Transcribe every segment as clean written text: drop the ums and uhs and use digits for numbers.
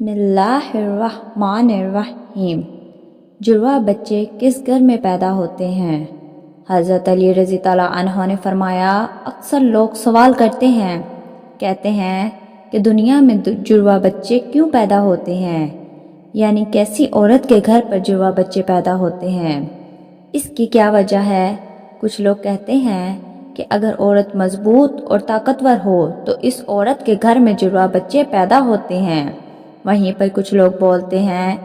بسم اللہ الرحمن الرحیم۔ جڑواں بچے کس گھر میں پیدا ہوتے ہیں؟ حضرت علی رضی اللہ عنہ نے فرمایا، اکثر لوگ سوال کرتے ہیں، کہتے ہیں کہ دنیا میں جڑواں بچے کیوں پیدا ہوتے ہیں؟ یعنی کیسی عورت کے گھر پر جڑواں بچے پیدا ہوتے ہیں؟ اس کی کیا وجہ ہے؟ کچھ لوگ کہتے ہیں کہ اگر عورت مضبوط اور طاقتور ہو تو اس عورت کے گھر میں جڑواں بچے پیدا ہوتے ہیں۔ وہیں پر کچھ لوگ بولتے ہیں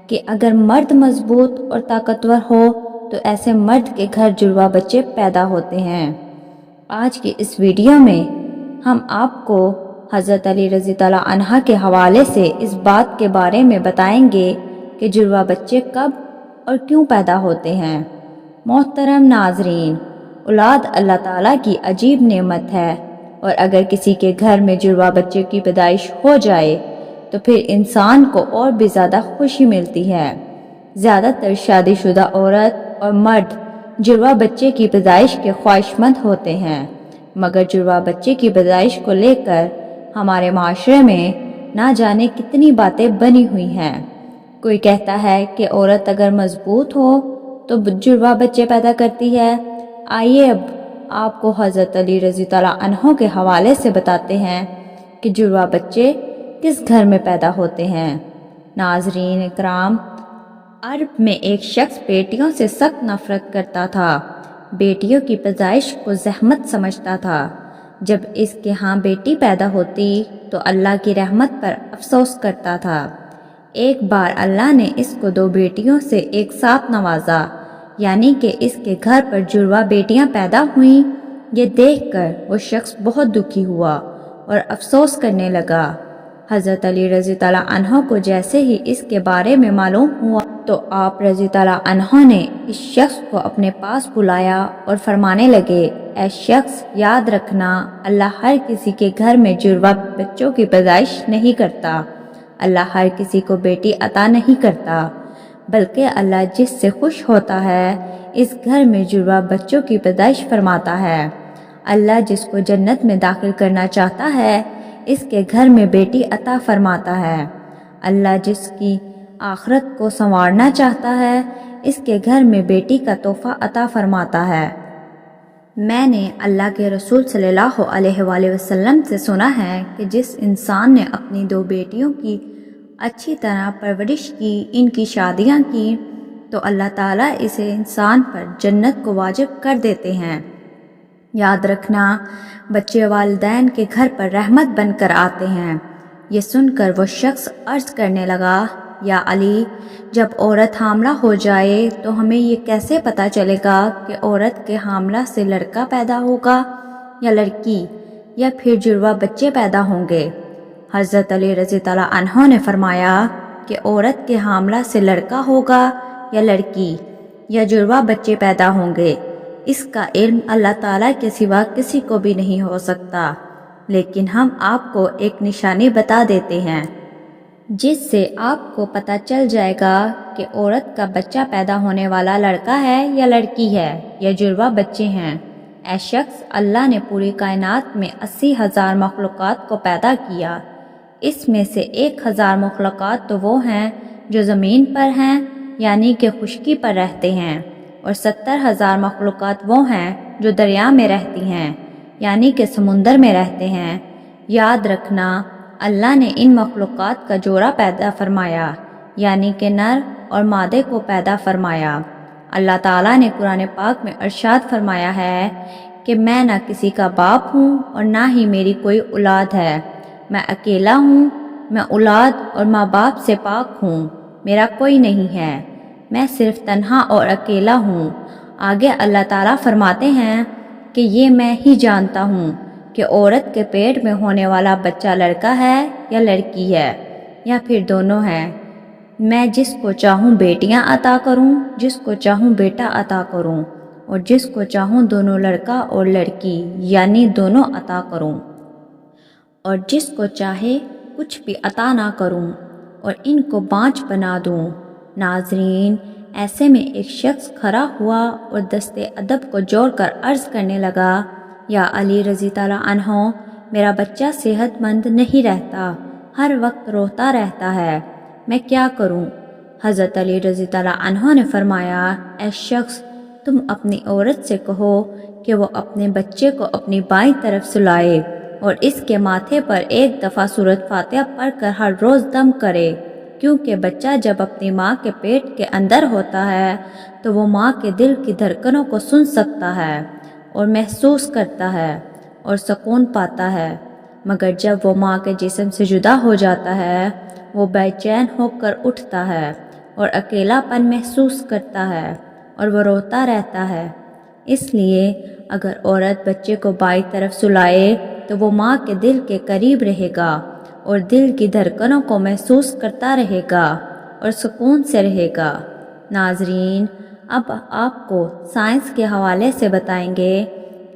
کہ اگر مرد مضبوط اور طاقتور ہو تو ایسے مرد کے گھر جڑواں بچے پیدا ہوتے ہیں۔ آج کی اس ویڈیو میں ہم آپ کو حضرت علی رضی اللہ عنہ کے حوالے سے اس بات کے بارے میں بتائیں گے کہ جڑواں بچے کب اور کیوں پیدا ہوتے ہیں۔ محترم ناظرین، اولاد اللہ تعالیٰ کی عجیب نعمت ہے، اور اگر کسی کے گھر میں جڑواں بچے کی پیدائش ہو جائے تو پھر انسان کو اور بھی زیادہ خوشی ملتی ہے۔ زیادہ تر شادی شدہ عورت اور مرد جڑواں بچے کی پیدائش کے خواہش مند ہوتے ہیں، مگر جڑواں بچے کی پیدائش کو لے کر ہمارے معاشرے میں نہ جانے کتنی باتیں بنی ہوئی ہیں۔ کوئی کہتا ہے کہ عورت اگر مضبوط ہو تو جڑواں بچے پیدا کرتی ہے۔ آئیے اب آپ کو حضرت علی رضی اللہ عنہ کے حوالے سے بتاتے ہیں کہ جڑواں بچے کس گھر میں پیدا ہوتے ہیں۔ ناظرین اکرام، عرب میں ایک شخص بیٹیوں سے سخت نفرت کرتا تھا، بیٹیوں کی پیدائش کو زحمت سمجھتا تھا۔ جب اس کے ہاں بیٹی پیدا ہوتی تو اللہ کی رحمت پر افسوس کرتا تھا۔ ایک بار اللہ نے اس کو 2 بیٹیوں سے ایک ساتھ نوازا، یعنی کہ اس کے گھر پر جڑواں بیٹیاں پیدا ہوئیں۔ یہ دیکھ کر وہ شخص بہت دکھی ہوا اور افسوس کرنے لگا۔ حضرت علی رضی اللہ عنہ کو جیسے ہی اس کے بارے میں معلوم ہوا تو آپ رضی اللہ عنہ نے اس شخص کو اپنے پاس بلایا اور فرمانے لگے، اے شخص، یاد رکھنا، اللہ ہر کسی کے گھر میں جڑواں بچوں کی پیدائش نہیں کرتا۔ اللہ ہر کسی کو بیٹی عطا نہیں کرتا، بلکہ اللہ جس سے خوش ہوتا ہے اس گھر میں جڑواں بچوں کی پیدائش فرماتا ہے۔ اللہ جس کو جنت میں داخل کرنا چاہتا ہے اس کے گھر میں بیٹی عطا فرماتا ہے۔ اللہ جس کی آخرت کو سنوارنا چاہتا ہے اس کے گھر میں بیٹی کا تحفہ عطا فرماتا ہے۔ میں نے اللہ کے رسول صلی اللہ علیہ وآلہ وسلم سے سنا ہے کہ جس انسان نے اپنی 2 بیٹیوں کی اچھی طرح پرورش کی، ان کی شادیاں کی، تو اللہ تعالیٰ اسے انسان پر جنت کو واجب کر دیتے ہیں۔ یاد رکھنا، بچے والدین کے گھر پر رحمت بن کر آتے ہیں۔ یہ سن کر وہ شخص عرض کرنے لگا، یا علی، جب عورت حاملہ ہو جائے تو ہمیں یہ کیسے پتہ چلے گا کہ عورت کے حاملہ سے لڑکا پیدا ہوگا یا لڑکی، یا پھر جڑواں بچے پیدا ہوں گے؟ حضرت علی رضی اللہ عنہ نے فرمایا کہ عورت کے حاملہ سے لڑکا ہوگا یا لڑکی، یا جڑواں بچے پیدا ہوں گے، اس کا علم اللہ تعالیٰ کے سوا کسی کو بھی نہیں ہو سکتا، لیکن ہم آپ کو ایک نشانی بتا دیتے ہیں جس سے آپ کو پتہ چل جائے گا کہ عورت کا بچہ پیدا ہونے والا لڑکا ہے یا لڑکی ہے، یا جڑواں بچے ہیں۔ اے شخص، اللہ نے پوری کائنات میں 80,000 مخلوقات کو پیدا کیا، اس میں سے 1,000 مخلوقات تو وہ ہیں جو زمین پر ہیں، یعنی کہ خشکی پر رہتے ہیں، اور 70,000 مخلوقات وہ ہیں جو دریا میں رہتی ہیں، یعنی کہ سمندر میں رہتے ہیں۔ یاد رکھنا، اللہ نے ان مخلوقات کا جوڑا پیدا فرمایا، یعنی کہ نر اور مادے کو پیدا فرمایا۔ اللہ تعالیٰ نے قرآن پاک میں ارشاد فرمایا ہے کہ میں نہ کسی کا باپ ہوں اور نہ ہی میری کوئی اولاد ہے، میں اکیلا ہوں، میں اولاد اور ماں باپ سے پاک ہوں، میرا کوئی نہیں ہے، میں صرف تنہا اور اکیلا ہوں۔ آگے اللہ تعالیٰ فرماتے ہیں کہ یہ میں ہی جانتا ہوں کہ عورت کے پیٹ میں ہونے والا بچہ لڑکا ہے یا لڑکی ہے، یا پھر دونوں ہیں۔ میں جس کو چاہوں بیٹیاں عطا کروں، جس کو چاہوں بیٹا عطا کروں، اور جس کو چاہوں دونوں لڑکا اور لڑکی یعنی دونوں عطا کروں، اور جس کو چاہے کچھ بھی عطا نہ کروں اور ان کو بانجھ بنا دوں۔ ناظرین، ایسے میں ایک شخص کھڑا ہوا اور دست ادب کو جوڑ کر عرض کرنے لگا، یا علی رضی اللہ عنہ، میرا بچہ صحت مند نہیں رہتا، ہر وقت روتا رہتا ہے، میں کیا کروں؟ حضرت علی رضی اللہ عنہ نے فرمایا، اے شخص، تم اپنی عورت سے کہو کہ وہ اپنے بچے کو اپنی بائیں طرف سلائے اور اس کے ماتھے پر ایک دفعہ سورۃ فاتحہ پڑھ کر ہر روز دم کرے، کیونکہ بچہ جب اپنی ماں کے پیٹ کے اندر ہوتا ہے تو وہ ماں کے دل کی دھڑکنوں کو سن سکتا ہے اور محسوس کرتا ہے اور سکون پاتا ہے، مگر جب وہ ماں کے جسم سے جدا ہو جاتا ہے وہ بے چین ہو کر اٹھتا ہے اور اکیلا پن محسوس کرتا ہے اور وہ روتا رہتا ہے۔ اس لیے اگر عورت بچے کو بائیں طرف سلائے تو وہ ماں کے دل کے قریب رہے گا اور دل کی دھڑکنوں کو محسوس کرتا رہے گا اور سکون سے رہے گا۔ ناظرین، اب آپ کو سائنس کے حوالے سے بتائیں گے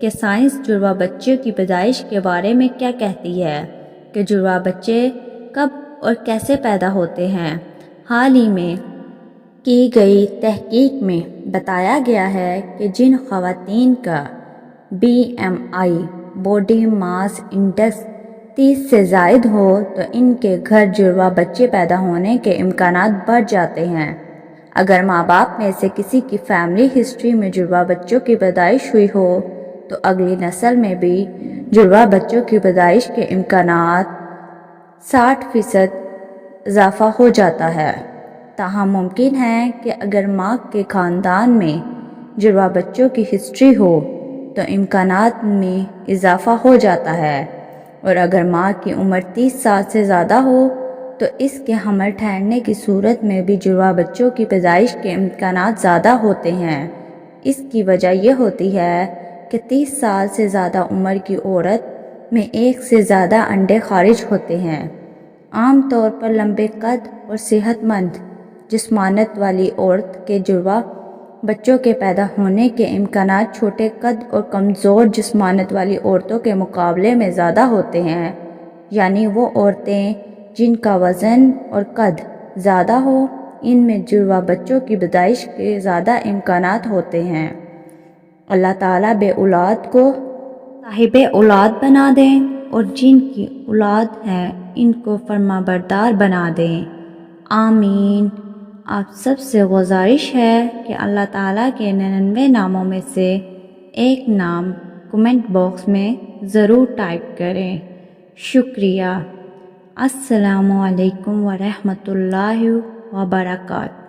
کہ سائنس جڑواں بچے کی پیدائش کے بارے میں کیا کہتی ہے، کہ جڑواں بچے کب اور کیسے پیدا ہوتے ہیں۔ حال ہی میں کی گئی تحقیق میں بتایا گیا ہے کہ جن خواتین کا BMI باڈی ماس انڈیکس 30 سے زائد ہو تو ان کے گھر جڑواں بچے پیدا ہونے کے امکانات بڑھ جاتے ہیں۔ اگر ماں باپ میں سے کسی کی فیملی ہسٹری میں جڑواں بچوں کی پیدائش ہوئی ہو تو اگلی نسل میں بھی جڑواں بچوں کی پیدائش کے امکانات 60% اضافہ ہو جاتا ہے۔ تاہم ممکن ہے کہ اگر ماں کے خاندان میں جڑواں بچوں کی ہسٹری ہو تو امکانات میں اضافہ ہو جاتا ہے، اور اگر ماں کی عمر 30 سال سے زیادہ ہو تو اس کے حمل ٹھہرنے کی صورت میں بھی جڑواں بچوں کی پیدائش کے امکانات زیادہ ہوتے ہیں۔ اس کی وجہ یہ ہوتی ہے کہ 30 سال سے زیادہ عمر کی عورت میں ایک سے زیادہ انڈے خارج ہوتے ہیں۔ عام طور پر لمبے قد اور صحت مند جسمانت والی عورت کے جڑواں بچوں کے پیدا ہونے کے امکانات چھوٹے قد اور کمزور جسمانت والی عورتوں کے مقابلے میں زیادہ ہوتے ہیں، یعنی وہ عورتیں جن کا وزن اور قد زیادہ ہو ان میں جڑواں بچوں کی پیدائش کے زیادہ امکانات ہوتے ہیں۔ اللہ تعالیٰ بے اولاد کو صاحب اولاد بنا دیں اور جن کی اولاد ہے ان کو فرما بردار بنا دیں، آمین۔ آپ سب سے گزارش ہے کہ اللہ تعالیٰ کے 99 ناموں میں سے ایک نام کمنٹ باکس میں ضرور ٹائپ کریں۔ شکریہ۔ السلام علیکم ورحمۃ اللہ وبرکاتہ۔